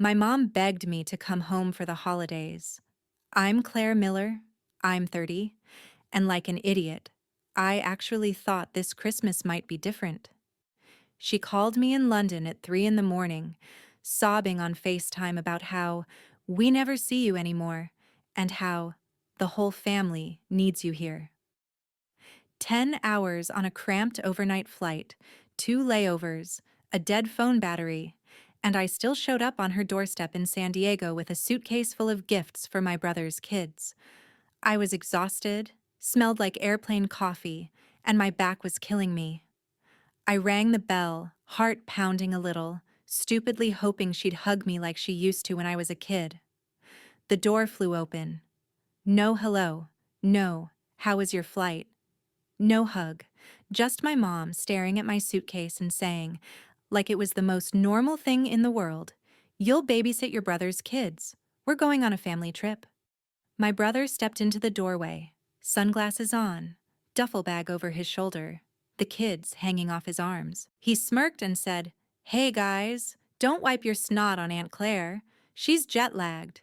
My mom begged me to come home for the holidays. I'm Claire Miller, I'm 30, and like an idiot, I actually thought this Christmas might be different. She called me in London at 3 in the morning, sobbing on FaceTime about how we never see you anymore and how the whole family needs you here. 10 hours on a cramped overnight flight, 2 layovers, a dead phone battery, and I still showed up on her doorstep in San Diego with a suitcase full of gifts for my brother's kids. I was exhausted, smelled like airplane coffee, and my back was killing me. I rang the bell, heart pounding a little, stupidly hoping she'd hug me like she used to when I was a kid. The door flew open. No hello. No, how was your flight? No hug. Just my mom staring at my suitcase and saying, like it was the most normal thing in the world, "You'll babysit your brother's kids. We're going on a family trip." My brother stepped into the doorway, sunglasses on, duffel bag over his shoulder, the kids hanging off his arms. He smirked and said, "Hey guys, don't wipe your snot on Aunt Claire. She's jet-lagged."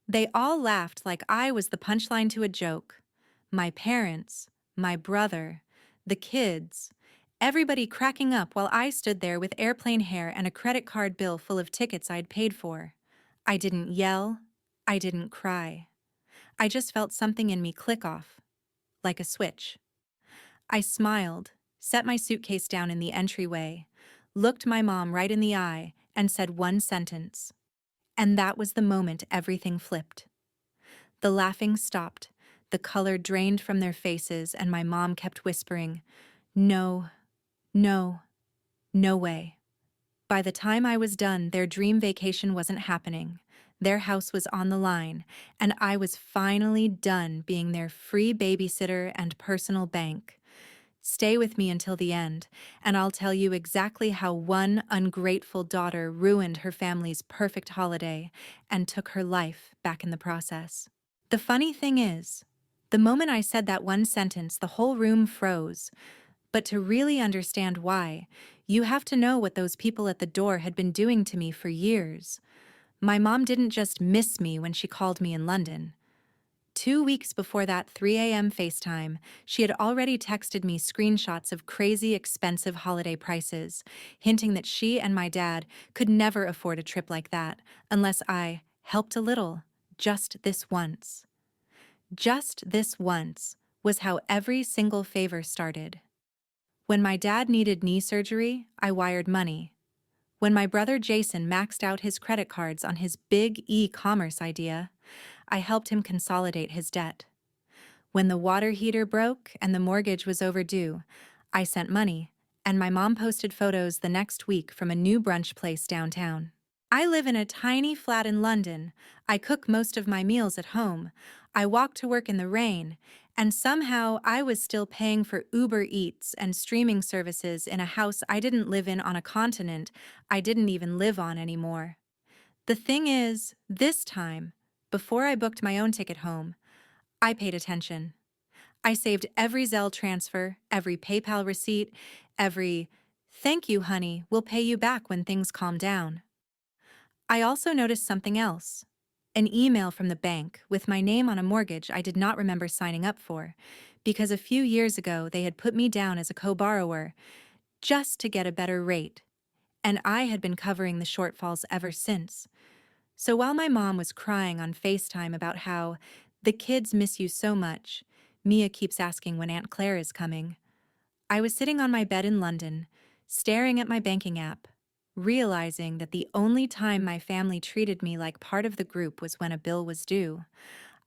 They all laughed like I was the punchline to a joke. My parents, my brother, the kids, everybody cracking up while I stood there with airplane hair and a credit card bill full of tickets I'd paid for. I didn't yell. I didn't cry. I just felt something in me click off, like a switch. I smiled, set my suitcase down in the entryway, looked my mom right in the eye, and said one sentence. And that was the moment everything flipped. The laughing stopped, the color drained from their faces, and my mom kept whispering, "No, no, no way." By the time I was done, their dream vacation wasn't happening. Their house was on the line, and I was finally done being their free babysitter and personal bank. Stay with me until the end, and I'll tell you exactly how one ungrateful daughter ruined her family's perfect holiday and took her life back in the process. The funny thing is, the moment I said that one sentence, the whole room froze. But to really understand why, you have to know what those people at the door had been doing to me for years. My mom didn't just miss me when she called me in London. 2 weeks before that 3 a.m. FaceTime, she had already texted me screenshots of crazy expensive holiday prices, hinting that she and my dad could never afford a trip like that unless I helped a little, just this once. Just this once was how every single favor started. When my dad needed knee surgery, I wired money. When my brother Jason maxed out his credit cards on his big e-commerce idea, I helped him consolidate his debt. When the water heater broke and the mortgage was overdue, I sent money, and my mom posted photos the next week from a new brunch place downtown. I live in a tiny flat in London. I cook most of my meals at home. I walk to work in the rain, and somehow I was still paying for Uber Eats and streaming services in a house I didn't live in on a continent I didn't even live on anymore. The thing is, this time, before I booked my own ticket home, I paid attention. I saved every Zelle transfer, every PayPal receipt, every "thank you, honey, we'll pay you back when things calm down." I also noticed something else. An email from the bank with my name on a mortgage I did not remember signing up for, because a few years ago they had put me down as a co-borrower just to get a better rate, and I had been covering the shortfalls ever since. So while my mom was crying on FaceTime about how the kids miss you so much, Mia keeps asking when Aunt Claire is coming, I was sitting on my bed in London, staring at my banking app, realizing that the only time my family treated me like part of the group was when a bill was due.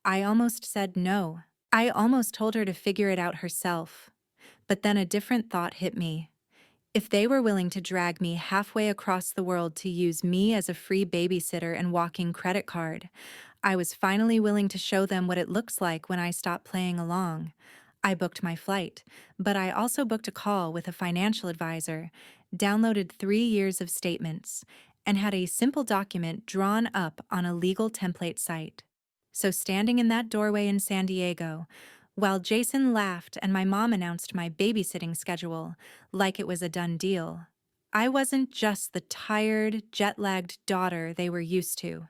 I almost said no. I almost told her to figure it out herself. But then a different thought hit me. If they were willing to drag me halfway across the world to use me as a free babysitter and walking credit card, I was finally willing to show them what it looks like when I stop playing along. I booked my flight, but I also booked a call with a financial advisor, downloaded 3 years of statements, and had a simple document drawn up on a legal template site. So standing in that doorway in San Diego, while Jason laughed and my mom announced my babysitting schedule like it was a done deal, I wasn't just the tired, jet-lagged daughter they were used to.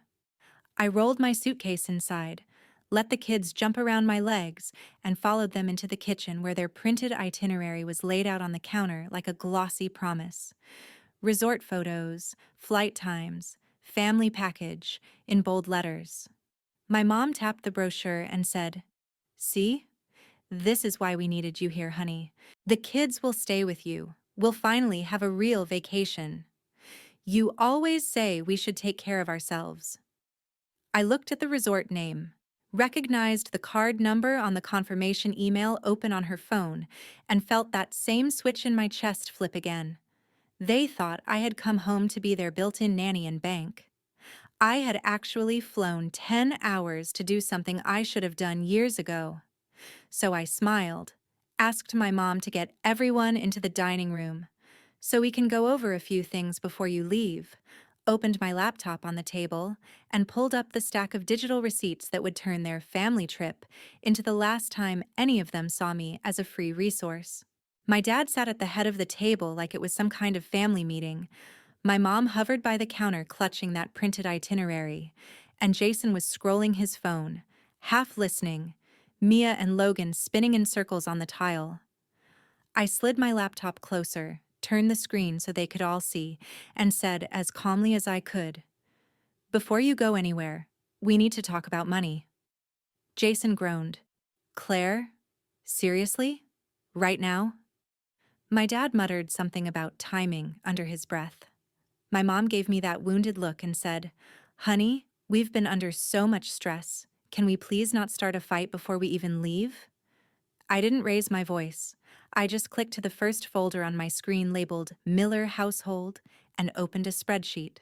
I rolled my suitcase inside, let the kids jump around my legs, and followed them into the kitchen where their printed itinerary was laid out on the counter like a glossy promise. Resort photos, flight times, family package, in bold letters. My mom tapped the brochure and said, "See? This is why we needed you here, honey. The kids will stay with you. We'll finally have a real vacation. You always say we should take care of ourselves." I looked at the resort name, recognized the card number on the confirmation email open on her phone, and felt that same switch in my chest flip again. They thought I had come home to be their built-in nanny and bank. I had actually flown 10 hours to do something I should have done years ago. So I smiled, asked my mom to get everyone into the dining room. "So we can go over a few things before you leave," opened my laptop on the table, and pulled up the stack of digital receipts that would turn their family trip into the last time any of them saw me as a free resource. My dad sat at the head of the table like it was some kind of family meeting. My mom hovered by the counter clutching that printed itinerary, and Jason was scrolling his phone, half listening, Mia and Logan spinning in circles on the tile. I slid my laptop closer, turned the screen so they could all see, and said as calmly as I could, "Before you go anywhere, we need to talk about money." Jason groaned. "Claire? Seriously? Right now?" My dad muttered something about timing under his breath. My mom gave me that wounded look and said, "Honey, we've been under so much stress. Can we please not start a fight before we even leave?" I didn't raise my voice. I just clicked to the first folder on my screen labeled Miller Household and opened a spreadsheet.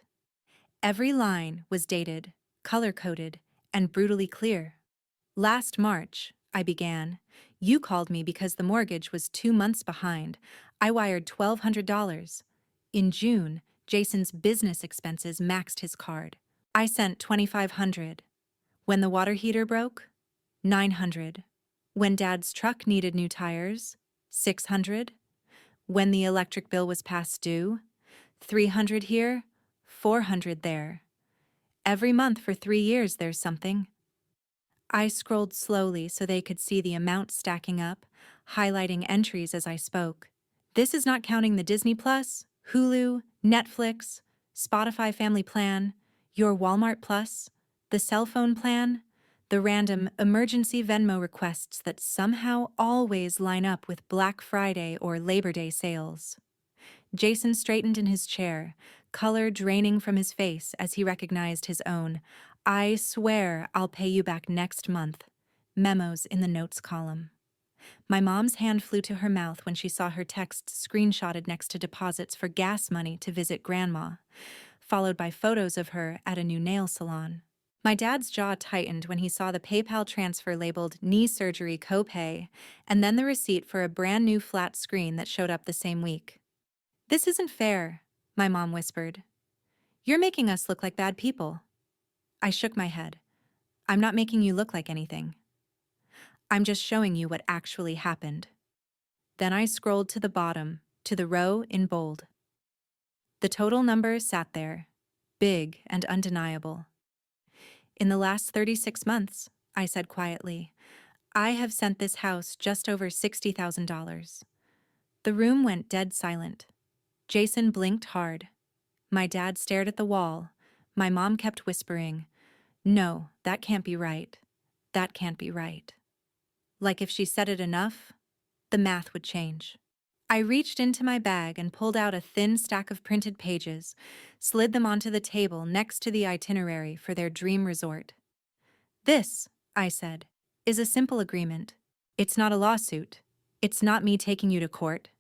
Every line was dated, color-coded, and brutally clear. "Last March," I began, "you called me because the mortgage was 2 months behind. I wired $1,200. In June, Jason's business expenses maxed his card. I sent $2,500. When the water heater broke, $900. When Dad's truck needed new tires, $600. When the electric bill was past due, $300 here, $400 there. Every month for 3 years there's something." I scrolled slowly so they could see the amount stacking up, highlighting entries as I spoke. This is not counting the Disney Plus, Hulu, Netflix, Spotify Family Plan, your Walmart Plus, the cell phone plan, the random emergency Venmo requests that somehow always line up with Black Friday or Labor Day sales. Jason straightened in his chair, color draining from his face as he recognized his own "I swear I'll pay you back next month" memos in the notes column. My mom's hand flew to her mouth when she saw her texts screenshotted next to deposits for gas money to visit Grandma, followed by photos of her at a new nail salon. My dad's jaw tightened when he saw the PayPal transfer labeled knee surgery copay, and then the receipt for a brand new flat screen that showed up the same week. "This isn't fair," my mom whispered. "You're making us look like bad people." I shook my head. "I'm not making you look like anything. I'm just showing you what actually happened." Then I scrolled to the bottom, to the row in bold. The total number sat there, big and undeniable. "In the last 36 months, I said quietly, "I have sent this house just over $60,000. The room went dead silent. Jason blinked hard. My dad stared at the wall. My mom kept whispering, "No, that can't be right. That can't be right." Like if she said it enough, the math would change. I reached into my bag and pulled out a thin stack of printed pages, slid them onto the table next to the itinerary for their dream resort. "This," I said, "is a simple agreement. It's not a lawsuit. It's not me taking you to court.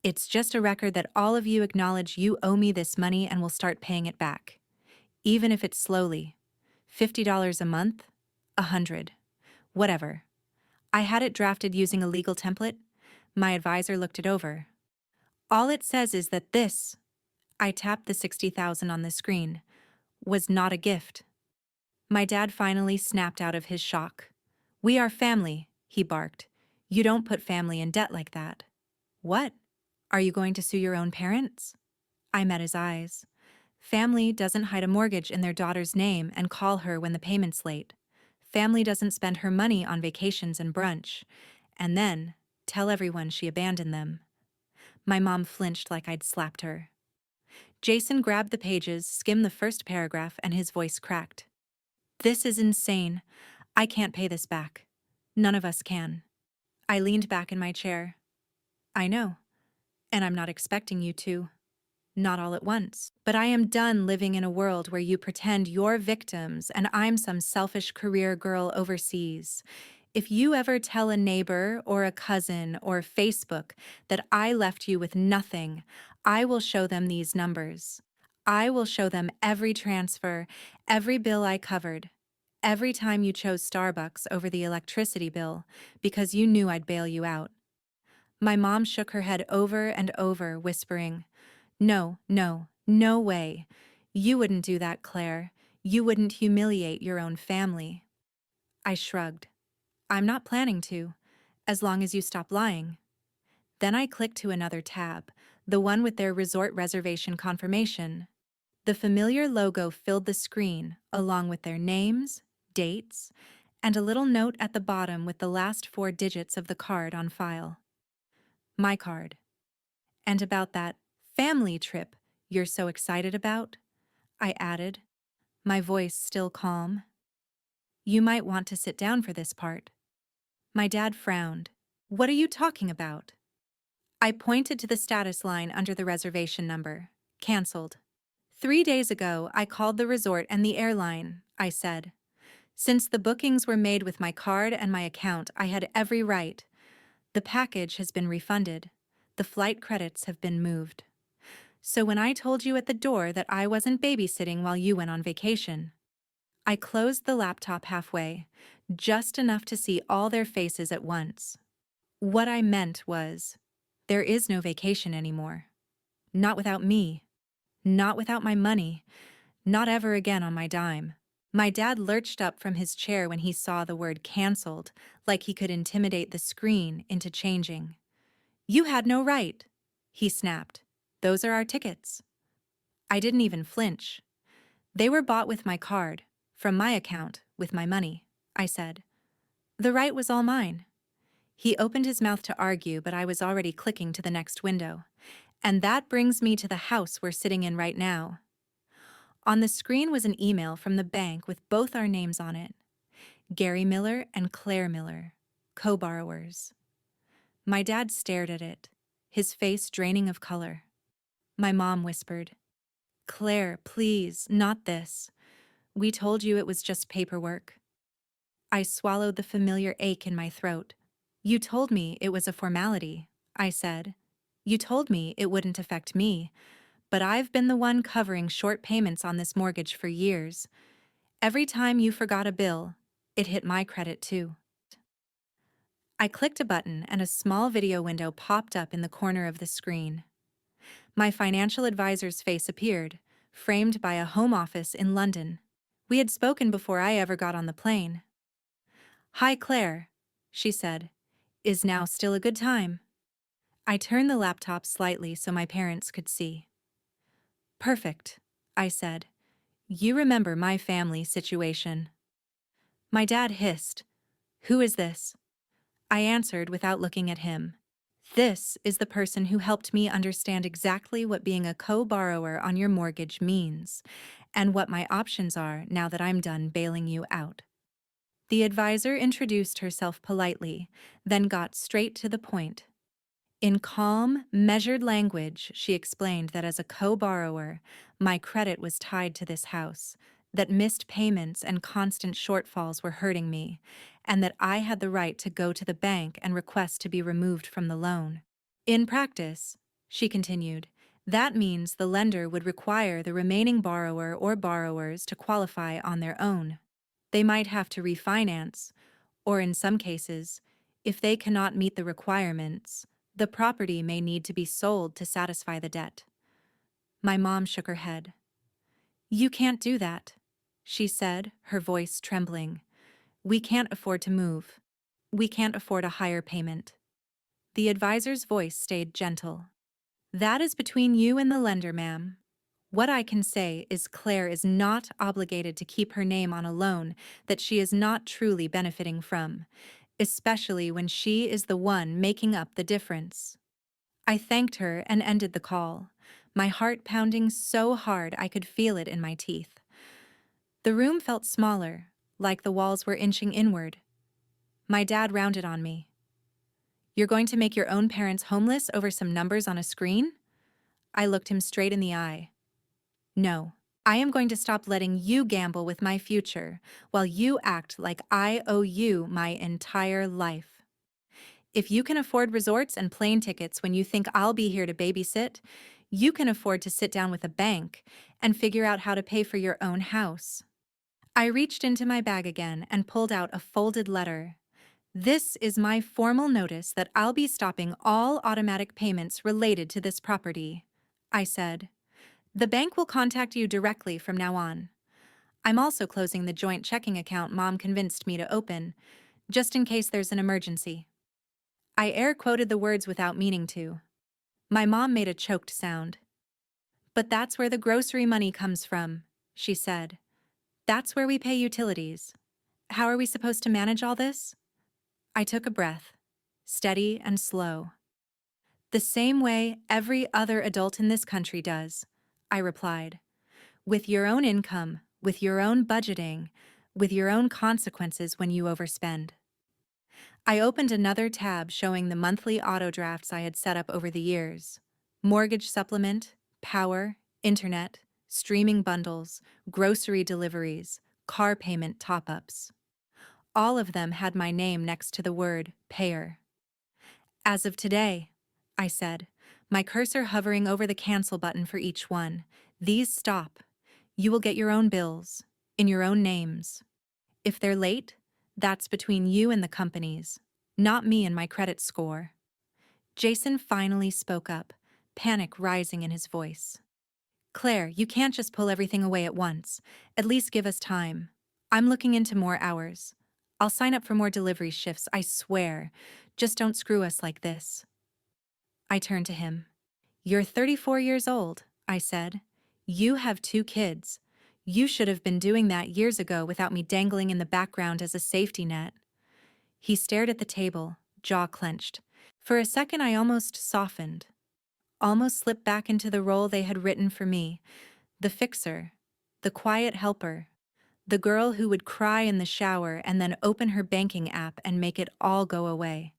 It's just a record that all of you acknowledge you owe me this money and will start paying it back. Even if it's slowly. $50 a month, 100, whatever." I had it drafted using a legal template. My advisor looked it over. "All it says is that this," I tapped the 60,000 on the screen, "was not a gift." My dad finally snapped out of his shock. "We are family," he barked. "You don't put family in debt like that." "What? Are you going to sue your own parents?" I met his eyes. Family doesn't hide a mortgage in their daughter's name and call her when the payment's late. Family doesn't spend her money on vacations and brunch, and then tell everyone she abandoned them. My mom flinched like I'd slapped her. Jason grabbed the pages, skimmed the first paragraph, and his voice cracked. This is insane. I can't pay this back. None of us can. I leaned back in my chair. I know, and I'm not expecting you to. Not all at once. But I am done living in a world where you pretend you're victims and I'm some selfish career girl overseas. If you ever tell a neighbor or a cousin or Facebook that I left you with nothing, I will show them these numbers. I will show them every transfer, every bill I covered, every time you chose Starbucks over the electricity bill because you knew I'd bail you out. My mom shook her head over and over, whispering, no, no, no way. You wouldn't do that, Claire. You wouldn't humiliate your own family. I shrugged. I'm not planning to, as long as you stop lying. Then I clicked to another tab, the one with their resort reservation confirmation. The familiar logo filled the screen, along with their names, dates, and a little note at the bottom with the last 4 digits of the card on file. My card. And about that family trip you're so excited about, I added, my voice still calm. You might want to sit down for this part. My dad frowned. What are you talking about? I pointed to the status line under the reservation number. Cancelled. 3 days ago, I called the resort and the airline, I said. Since the bookings were made with my card and my account, I had every right. The package has been refunded. The flight credits have been moved. So when I told you at the door that I wasn't babysitting while you went on vacation, I closed the laptop halfway, just enough to see all their faces at once. What I meant was, there is no vacation anymore. Not without me. Not without my money. Not ever again on my dime. My dad lurched up from his chair when he saw the word canceled, like he could intimidate the screen into changing. You had no right, he snapped. Those are our tickets. I didn't even flinch. They were bought with my card, from my account, with my money, I said. The right was all mine. He opened his mouth to argue, but I was already clicking to the next window. And that brings me to the house we're sitting in right now. On the screen was an email from the bank with both our names on it. Gary Miller and Claire Miller, co-borrowers. My dad stared at it, his face draining of color. My mom whispered, Claire, please, not this. We told you it was just paperwork. I swallowed the familiar ache in my throat. You told me it was a formality, I said. You told me it wouldn't affect me, but I've been the one covering short payments on this mortgage for years. Every time you forgot a bill, it hit my credit too. I clicked a button and a small video window popped up in the corner of the screen. My financial advisor's face appeared, framed by a home office in London. We had spoken before I ever got on the plane. Hi, Claire, she said. Is now still a good time? I turned the laptop slightly so my parents could see. Perfect, I said. You remember my family situation. My dad hissed. Who is this? I answered without looking at him. This is the person who helped me understand exactly what being a co-borrower on your mortgage means, and what my options are now that I'm done bailing you out. The advisor introduced herself politely, then got straight to the point. In calm, measured language, she explained that as a co-borrower, my credit was tied to this house, that missed payments and constant shortfalls were hurting me, and that I had the right to go to the bank and request to be removed from the loan. In practice, she continued, that means the lender would require the remaining borrower or borrowers to qualify on their own. They might have to refinance, or in some cases, if they cannot meet the requirements, the property may need to be sold to satisfy the debt. My mom shook her head. You can't do that, she said, her voice trembling. We can't afford to move. We can't afford a higher payment. The advisor's voice stayed gentle. That is between you and the lender, ma'am. What I can say is Claire is not obligated to keep her name on a loan that she is not truly benefiting from, especially when she is the one making up the difference. I thanked her and ended the call, my heart pounding so hard I could feel it in my teeth. The room felt smaller, like the walls were inching inward. My dad rounded on me. You're going to make your own parents homeless over some numbers on a screen? I looked him straight in the eye. No, I am going to stop letting you gamble with my future while you act like I owe you my entire life. If you can afford resorts and plane tickets when you think I'll be here to babysit, you can afford to sit down with a bank and figure out how to pay for your own house. I reached into my bag again and pulled out a folded letter. This is my formal notice that I'll be stopping all automatic payments related to this property, I said. The bank will contact you directly from now on. I'm also closing the joint checking account Mom convinced me to open, just in case there's an emergency. I air quoted the words without meaning to. My mom made a choked sound. But that's where the grocery money comes from, she said. That's where we pay utilities. How are we supposed to manage all this? I took a breath, steady and slow. The same way every other adult in this country does, I replied. With your own income, with your own budgeting, with your own consequences when you overspend. I opened another tab showing the monthly auto drafts I had set up over the years. Mortgage supplement, power, internet, streaming bundles, grocery deliveries, car payment top-ups. All of them had my name next to the word payer. As of today, I said, my cursor hovering over the cancel button for each one, these stop. You will get your own bills, in your own names. If they're late, that's between you and the companies, not me and my credit score. Jason finally spoke up, panic rising in his voice. Claire, you can't just pull everything away at once. At least give us time. I'm looking into more hours. I'll sign up for more delivery shifts, I swear. Just don't screw us like this. I turned to him. You're 34 years old, I said. You have 2 kids. You should have been doing that years ago without me dangling in the background as a safety net. He stared at the table, jaw clenched. For a second I almost softened. Almost slipped back into the role they had written for me. The fixer. The quiet helper. The girl who would cry in the shower and then open her banking app and make it all go away.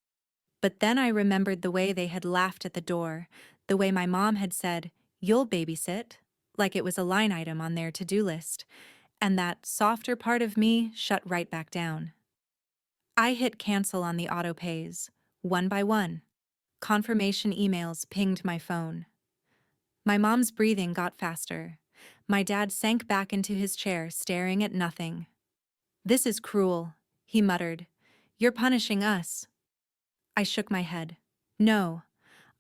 But then I remembered the way they had laughed at the door, the way my mom had said, "You'll babysit," like it was a line item on their to-do list, and that softer part of me shut right back down. I hit cancel on the auto-pays, one by one. Confirmation emails pinged my phone. My mom's breathing got faster. My dad sank back into his chair, staring at nothing. "This is cruel," he muttered. "You're punishing us." I shook my head. "No.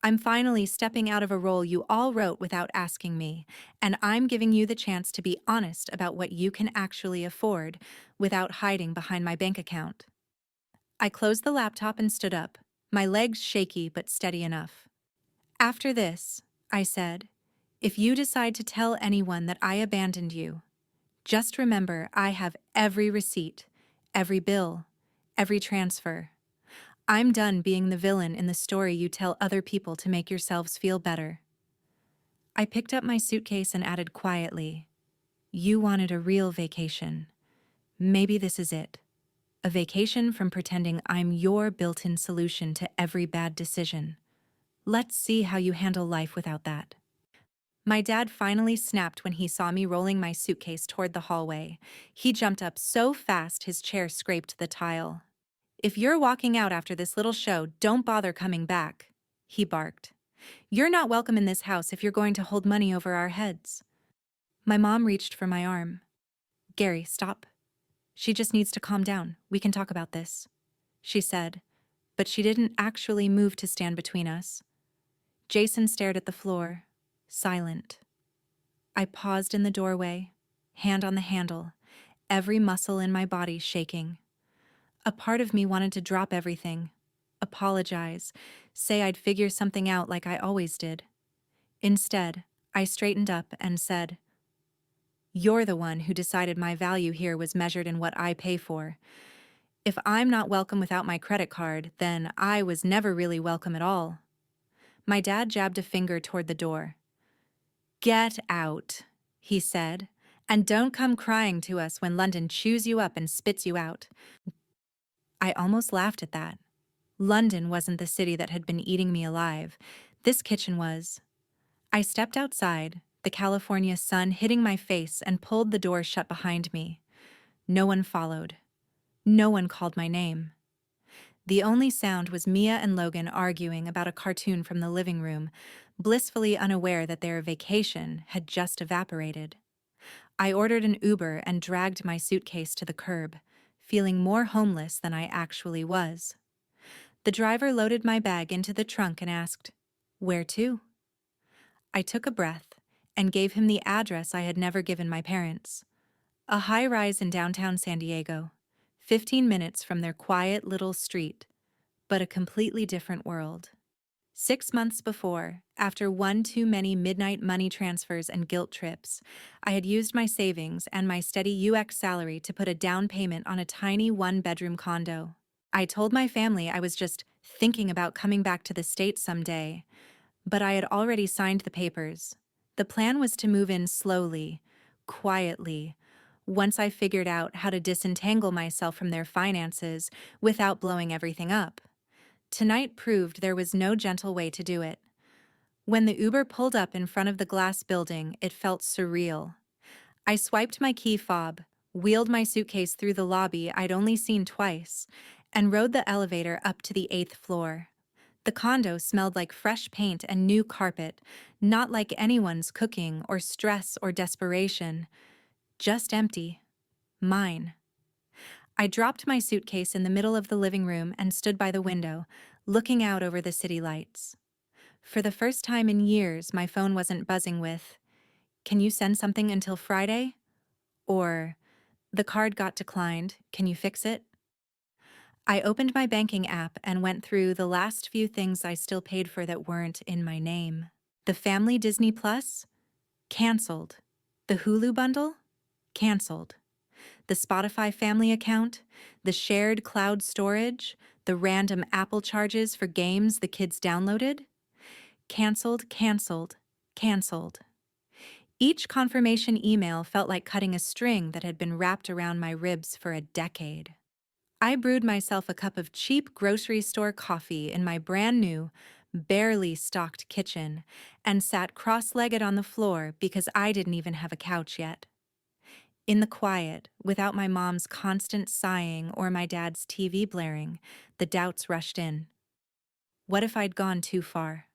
I'm finally stepping out of a role you all wrote without asking me, and I'm giving you the chance to be honest about what you can actually afford without hiding behind my bank account." I closed the laptop and stood up, my legs shaky but steady enough. "After this," I said, "if you decide to tell anyone that I abandoned you, just remember I have every receipt, every bill, every transfer. I'm done being the villain in the story you tell other people to make yourselves feel better." I picked up my suitcase and added quietly, "You wanted a real vacation. Maybe this is it. A vacation from pretending I'm your built-in solution to every bad decision. Let's see how you handle life without that." My dad finally snapped when he saw me rolling my suitcase toward the hallway. He jumped up so fast his chair scraped the tile. "If you're walking out after this little show, don't bother coming back," he barked. "You're not welcome in this house if you're going to hold money over our heads." My mom reached for my arm. "Gary, stop. She just needs to calm down. We can talk about this," she said, but she didn't actually move to stand between us. Jason stared at the floor, silent. I paused in the doorway, hand on the handle, every muscle in my body shaking. A part of me wanted to drop everything, apologize, say I'd figure something out like I always did. Instead, I straightened up and said, "You're the one who decided my value here was measured in what I pay for. If I'm not welcome without my credit card, then I was never really welcome at all." My dad jabbed a finger toward the door. "Get out," he said, "and don't come crying to us when London chews you up and spits you out." I almost laughed at that. London wasn't the city that had been eating me alive. This kitchen was. I stepped outside, the California sun hitting my face, and pulled the door shut behind me. No one followed. No one called my name. The only sound was Mia and Logan arguing about a cartoon from the living room, blissfully unaware that their vacation had just evaporated. I ordered an Uber and dragged my suitcase to the curb, feeling more homeless than I actually was. The driver loaded my bag into the trunk and asked, "Where to?" I took a breath and gave him the address I had never given my parents. A high-rise in downtown San Diego, 15 minutes from their quiet little street, but a completely different world. 6 months before, after one too many midnight money transfers and guilt trips, I had used my savings and my steady UX salary to put a down payment on a tiny one-bedroom condo. I told my family I was just thinking about coming back to the States someday, but I had already signed the papers. The plan was to move in slowly, quietly, once I figured out how to disentangle myself from their finances without blowing everything up. Tonight proved there was no gentle way to do it. When the Uber pulled up in front of the glass building, it felt surreal. I swiped my key fob, wheeled my suitcase through the lobby I'd only seen twice, and rode the elevator up to the 8th floor. The condo smelled like fresh paint and new carpet, not like anyone's cooking or stress or desperation. Just empty. Mine. I dropped my suitcase in the middle of the living room and stood by the window, looking out over the city lights. For the first time in years, my phone wasn't buzzing with, "Can you send something until Friday?" Or, "The card got declined, can you fix it?" I opened my banking app and went through the last few things I still paid for that weren't in my name. The family Disney Plus? Canceled. The Hulu bundle? Canceled. The Spotify family account? The shared cloud storage? The random Apple charges for games the kids downloaded? Canceled, canceled, canceled. Each confirmation email felt like cutting a string that had been wrapped around my ribs for a decade. I brewed myself a cup of cheap grocery store coffee in my brand new, barely stocked kitchen and sat cross-legged on the floor because I didn't even have a couch yet. In the quiet, without my mom's constant sighing or my dad's TV blaring, the doubts rushed in. What if I'd gone too far?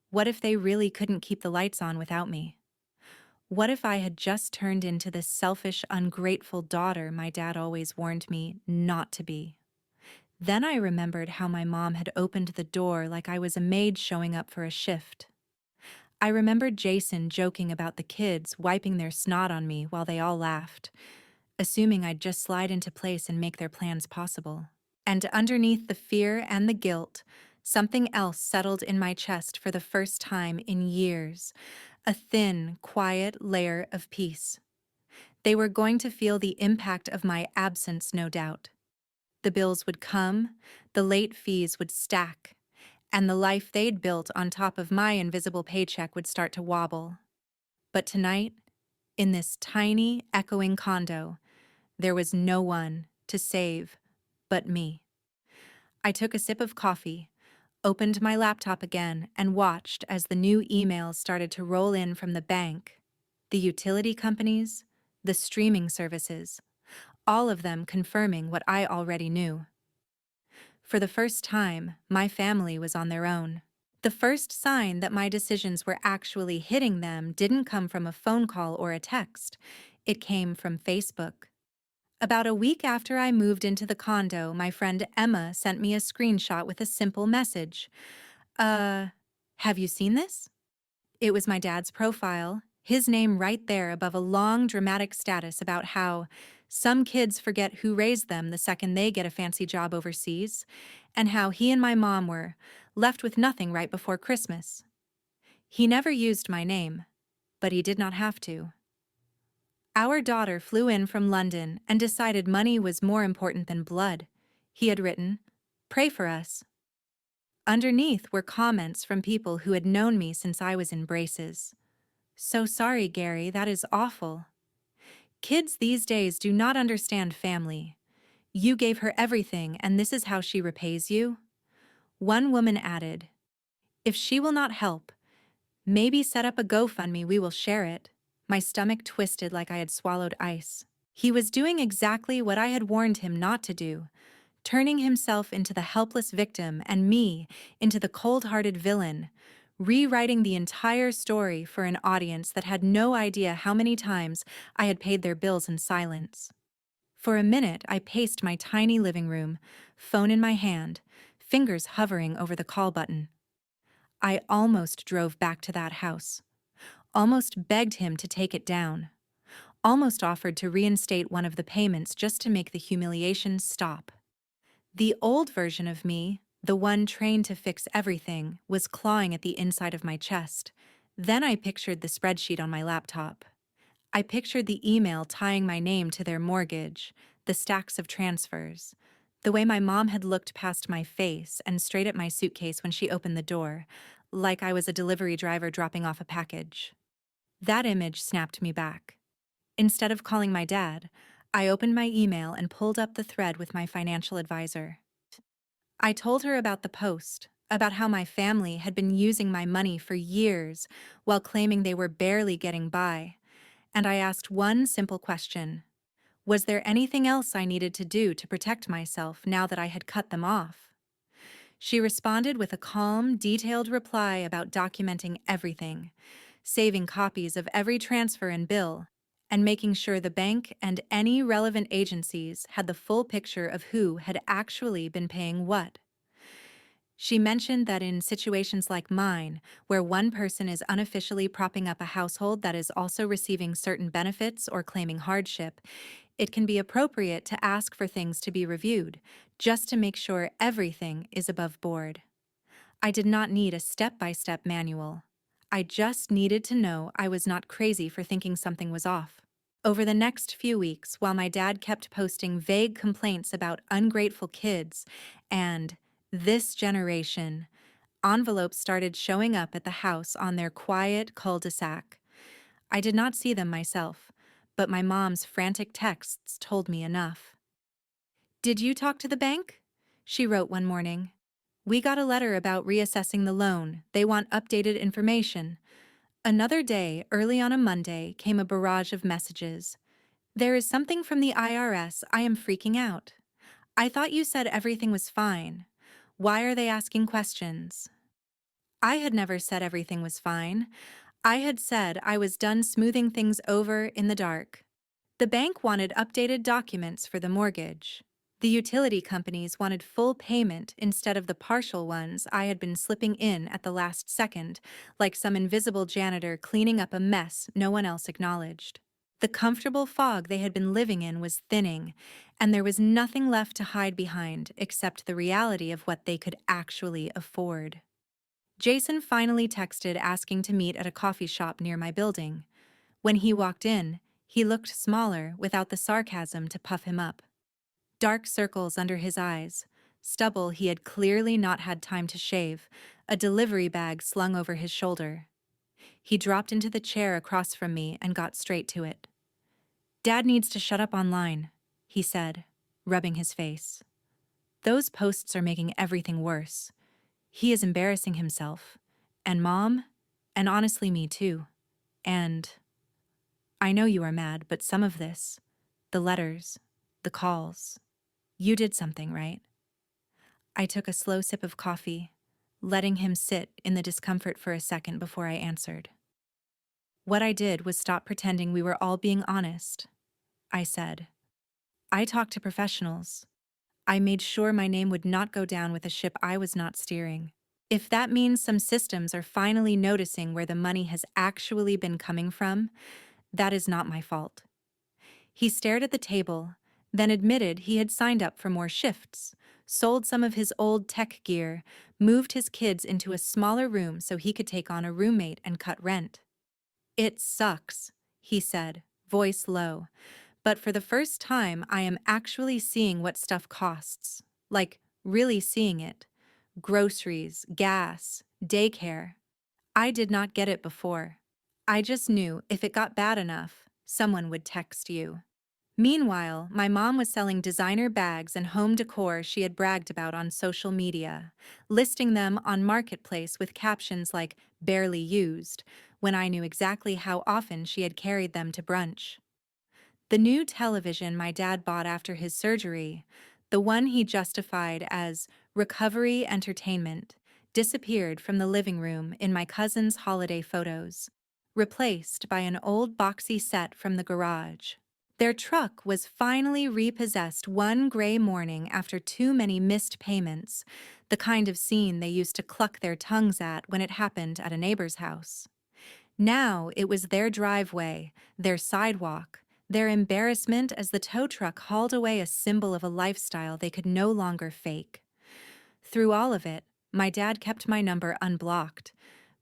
What if they really couldn't keep the lights on without me? What if I had just turned into the selfish, ungrateful daughter my dad always warned me not to be? Then I remembered how my mom had opened the door like I was a maid showing up for a shift. I remembered Jason joking about the kids wiping their snot on me while they all laughed, assuming I'd just slide into place and make their plans possible. And underneath the fear and the guilt, something else settled in my chest for the first time in years, a thin, quiet layer of peace. They were going to feel the impact of my absence, no doubt. The bills would come, the late fees would stack, and the life they'd built on top of my invisible paycheck would start to wobble. But tonight, in this tiny, echoing condo, there was no one to save but me. I took a sip of coffee, opened my laptop again, and watched as the new emails started to roll in from the bank, the utility companies, the streaming services, all of them confirming what I already knew. For the first time, my family was on their own. The first sign that my decisions were actually hitting them didn't come from a phone call or a text. It came from Facebook. About a week after I moved into the condo, my friend Emma sent me a screenshot with a simple message. Have you seen this?" It was my dad's profile, his name right there above a long, dramatic status about how some kids forget who raised them the second they get a fancy job overseas, and how he and my mom were left with nothing right before Christmas. He never used my name, but he did not have to. Our daughter flew in from London and decided money was more important than blood. He had written, "Pray for us." Underneath were comments from people who had known me since I was in braces. "So sorry, Gary, that is awful. Kids these days do not understand family. You gave her everything and this is how she repays you?" One woman added, "If she will not help, maybe set up a GoFundMe, we will share it." My stomach twisted like I had swallowed ice. He was doing exactly what I had warned him not to do, turning himself into the helpless victim and me into the cold-hearted villain, rewriting the entire story for an audience that had no idea how many times I had paid their bills in silence. For a minute, I paced my tiny living room, phone in my hand, fingers hovering over the call button. I almost drove back to that house, almost begged him to take it down, almost offered to reinstate one of the payments just to make the humiliation stop. The old version of me, the one trained to fix everything, was clawing at the inside of my chest. Then I pictured the spreadsheet on my laptop. I pictured the email tying my name to their mortgage, the stacks of transfers, the way my mom had looked past my face and straight at my suitcase when she opened the door, like I was a delivery driver dropping off a package. That image snapped me back. Instead of calling my dad, I opened my email and pulled up the thread with my financial advisor. I told her about the post, about how my family had been using my money for years while claiming they were barely getting by, and I asked one simple question. Was there anything else I needed to do to protect myself now that I had cut them off? She responded with a calm, detailed reply about documenting everything, saving copies of every transfer and bill, and making sure the bank and any relevant agencies had the full picture of who had actually been paying what. She mentioned that in situations like mine, where one person is unofficially propping up a household that is also receiving certain benefits or claiming hardship, it can be appropriate to ask for things to be reviewed, just to make sure everything is above board. I did not need a step-by-step manual. I just needed to know I was not crazy for thinking something was off. Over the next few weeks, while my dad kept posting vague complaints about ungrateful kids and this generation, envelopes started showing up at the house on their quiet cul-de-sac. I did not see them myself, but my mom's frantic texts told me enough. "Did you talk to the bank?" She wrote one morning. "We got a letter about reassessing the loan. They want updated information." Another day, early on a Monday, came a barrage of messages. "There is something from the IRS. I am freaking out. I thought you said everything was fine. Why are they asking questions?" I had never said everything was fine. I had said I was done smoothing things over in the dark. The bank wanted updated documents for the mortgage. The utility companies wanted full payment instead of the partial ones I had been slipping in at the last second, like some invisible janitor cleaning up a mess no one else acknowledged. The comfortable fog they had been living in was thinning, and there was nothing left to hide behind except the reality of what they could actually afford. Jason finally texted asking to meet at a coffee shop near my building. When he walked in, he looked smaller without the sarcasm to puff him up. Dark circles under his eyes, stubble he had clearly not had time to shave, a delivery bag slung over his shoulder. He dropped into the chair across from me and got straight to it. "Dad needs to shut up online," he said, rubbing his face. "Those posts are making everything worse. He is embarrassing himself. And Mom, and honestly me too. And I know you are mad, but some of this, the letters, the calls, you did something, right?" I took a slow sip of coffee, letting him sit in the discomfort for a second before I answered. "What I did was stop pretending we were all being honest," I said. "I talked to professionals. I made sure my name would not go down with a ship I was not steering. If that means some systems are finally noticing where the money has actually been coming from, that is not my fault." He stared at the table, then admitted he had signed up for more shifts, sold some of his old tech gear, moved his kids into a smaller room so he could take on a roommate and cut rent. "It sucks," he said, voice low, "but for the first time I am actually seeing what stuff costs. Like, really seeing it. Groceries, gas, daycare. I did not get it before. I just knew if it got bad enough, someone would text you." Meanwhile, my mom was selling designer bags and home decor she had bragged about on social media, listing them on Marketplace with captions like "barely used," when I knew exactly how often she had carried them to brunch. The new television my dad bought after his surgery, the one he justified as recovery entertainment, disappeared from the living room in my cousin's holiday photos, replaced by an old boxy set from the garage. Their truck was finally repossessed one gray morning after too many missed payments, the kind of scene they used to cluck their tongues at when it happened at a neighbor's house. Now it was their driveway, their sidewalk, their embarrassment as the tow truck hauled away a symbol of a lifestyle they could no longer fake. Through all of it, my dad kept my number unblocked,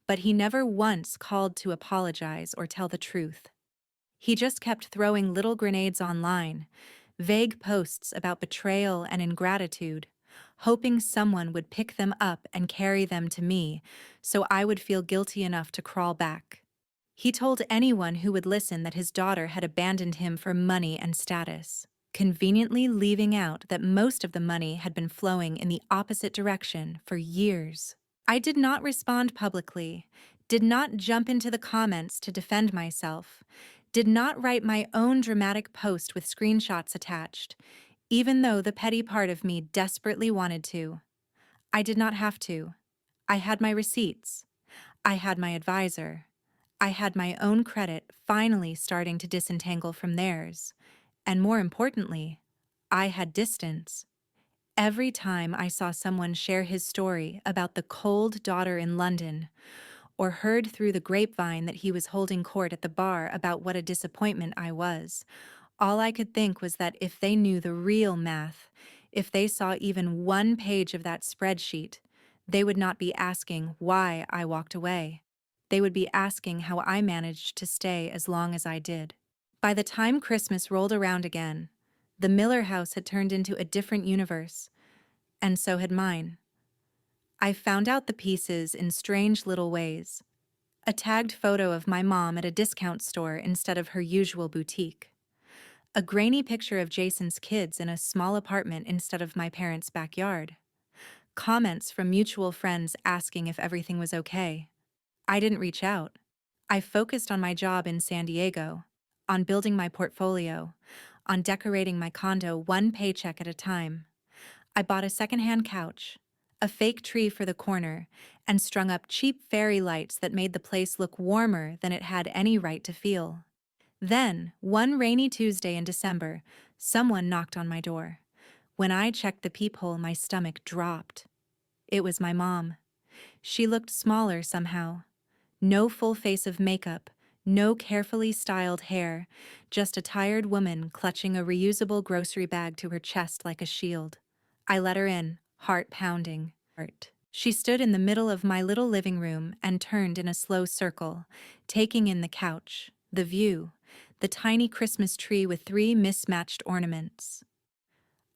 but he never once called to apologize or tell the truth. He just kept throwing little grenades online, vague posts about betrayal and ingratitude, hoping someone would pick them up and carry them to me so I would feel guilty enough to crawl back. He told anyone who would listen that his daughter had abandoned him for money and status, conveniently leaving out that most of the money had been flowing in the opposite direction for years. I did not respond publicly, did not jump into the comments to defend myself, did not write my own dramatic post with screenshots attached, even though the petty part of me desperately wanted to. I did not have to. I had my receipts. I had my advisor. I had my own credit finally starting to disentangle from theirs. And more importantly, I had distance. Every time I saw someone share his story about the cold daughter in London, or heard through the grapevine that he was holding court at the bar about what a disappointment I was, all I could think was that if they knew the real math, if they saw even one page of that spreadsheet, they would not be asking why I walked away. They would be asking how I managed to stay as long as I did. By the time Christmas rolled around again, the Miller house had turned into a different universe, and so had mine. I found out the pieces in strange little ways. A tagged photo of my mom at a discount store instead of her usual boutique. A grainy picture of Jason's kids in a small apartment instead of my parents' backyard. Comments from mutual friends asking if everything was okay. I didn't reach out. I focused on my job in San Diego, on building my portfolio, on decorating my condo one paycheck at a time. I bought a secondhand couch, a fake tree for the corner, and strung up cheap fairy lights that made the place look warmer than it had any right to feel. Then, one rainy Tuesday in December, someone knocked on my door. When I checked the peephole, my stomach dropped. It was my mom. She looked smaller somehow. No full face of makeup, no carefully styled hair, just a tired woman clutching a reusable grocery bag to her chest like a shield. I let her in, heart pounding. She stood in the middle of my little living room and turned in a slow circle, taking in the couch, the view, the tiny Christmas tree with 3 mismatched ornaments.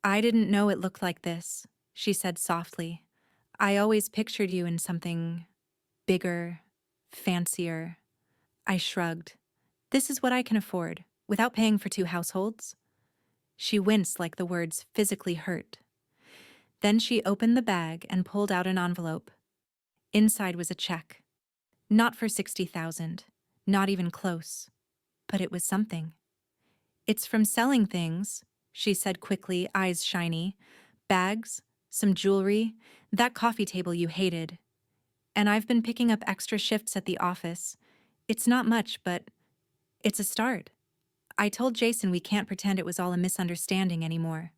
"I didn't know it looked like this," she said softly. "I always pictured you in something bigger, fancier." I shrugged. "This is what I can afford, without paying for 2 households." She winced like the words physically hurt. Then she opened the bag and pulled out an envelope. Inside was a check. Not for 60,000, not even close. But it was something. "It's from selling things," she said quickly, eyes shiny. "Bags, some jewelry, that coffee table you hated. And I've been picking up extra shifts at the office. It's not much, but it's a start." I told Jason we can't pretend it was all a misunderstanding anymore.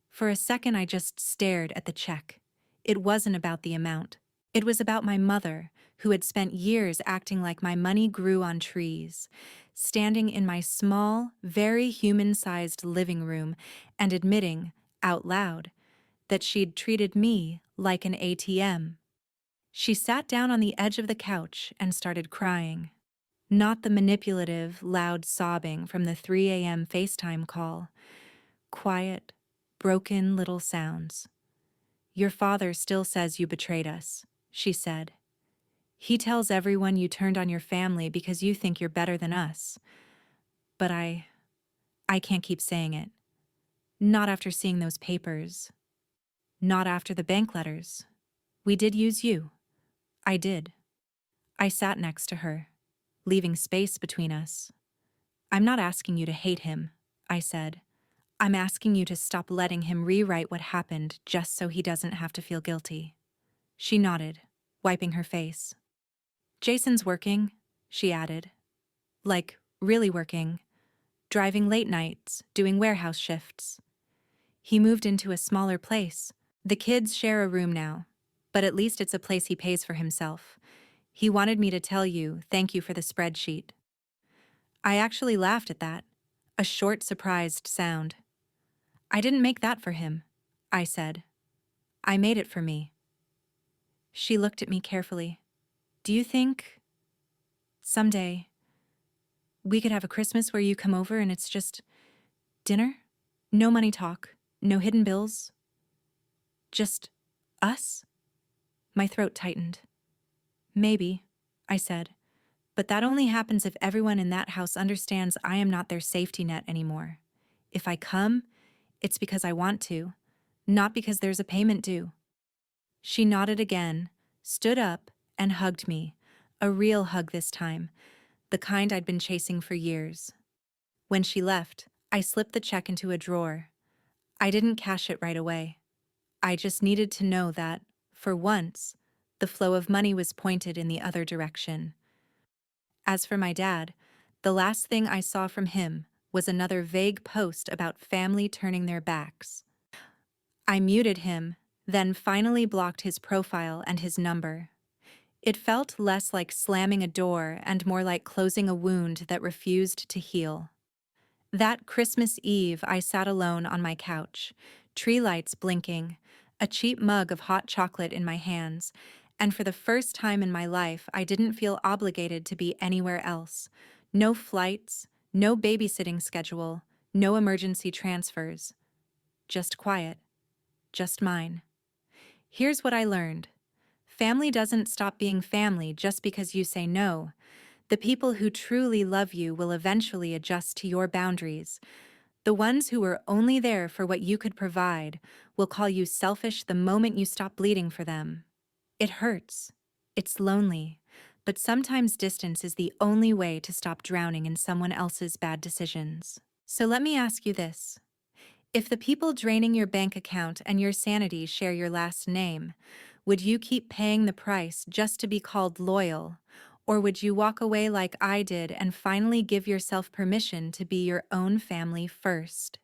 For a second, I just stared at the check. It wasn't about the amount. It was about my mother, who had spent years acting like my money grew on trees, standing in my small, very human-sized living room and admitting, out loud, that she'd treated me like an ATM. She sat down on the edge of the couch and started crying. Not the manipulative, loud sobbing from the 3 a.m. FaceTime call. Quiet, broken little sounds. "Your father still says you betrayed us," she said. "He tells everyone you turned on your family because you think you're better than us. But I can't keep saying it. Not after seeing those papers. Not after the bank letters. We did use you. I did." I sat next to her, leaving space between us. "I'm not asking you to hate him," I said. "I'm asking you to stop letting him rewrite what happened just so he doesn't have to feel guilty." She nodded, wiping her face. "Jason's working," she added. "Like, really working. Driving late nights, doing warehouse shifts. He moved into a smaller place. The kids share a room now, but at least it's a place he pays for himself. He wanted me to tell you thank you for the spreadsheet." I actually laughed at that, a short, surprised sound. "I didn't make that for him," I said. "I made it for me." She looked at me carefully. "Do you think someday we could have a Christmas where you come over and it's just dinner? No money talk, no hidden bills. Just us?" My throat tightened. "Maybe," I said, "but that only happens if everyone in that house understands I am not their safety net anymore. If I come, it's because I want to, not because there's a payment due." She nodded again, stood up, and hugged me, a real hug this time, the kind I'd been chasing for years. When she left, I slipped the check into a drawer. I didn't cash it right away. I just needed to know that, for once, the flow of money was pointed in the other direction. As for my dad, the last thing I saw from him was another vague post about family turning their backs. I muted him, then finally blocked his profile and his number. It felt less like slamming a door and more like closing a wound that refused to heal. That Christmas Eve, I sat alone on my couch, tree lights blinking, a cheap mug of hot chocolate in my hands, and for the first time in my life, I didn't feel obligated to be anywhere else. No flights, no babysitting schedule, no emergency transfers. Just quiet. Just mine. Here's what I learned. Family doesn't stop being family just because you say no. The people who truly love you will eventually adjust to your boundaries. The ones who were only there for what you could provide will call you selfish the moment you stop bleeding for them. It hurts. It's lonely. But sometimes distance is the only way to stop drowning in someone else's bad decisions. So let me ask you this. If the people draining your bank account and your sanity share your last name, would you keep paying the price just to be called loyal? Or would you walk away like I did and finally give yourself permission to be your own family first?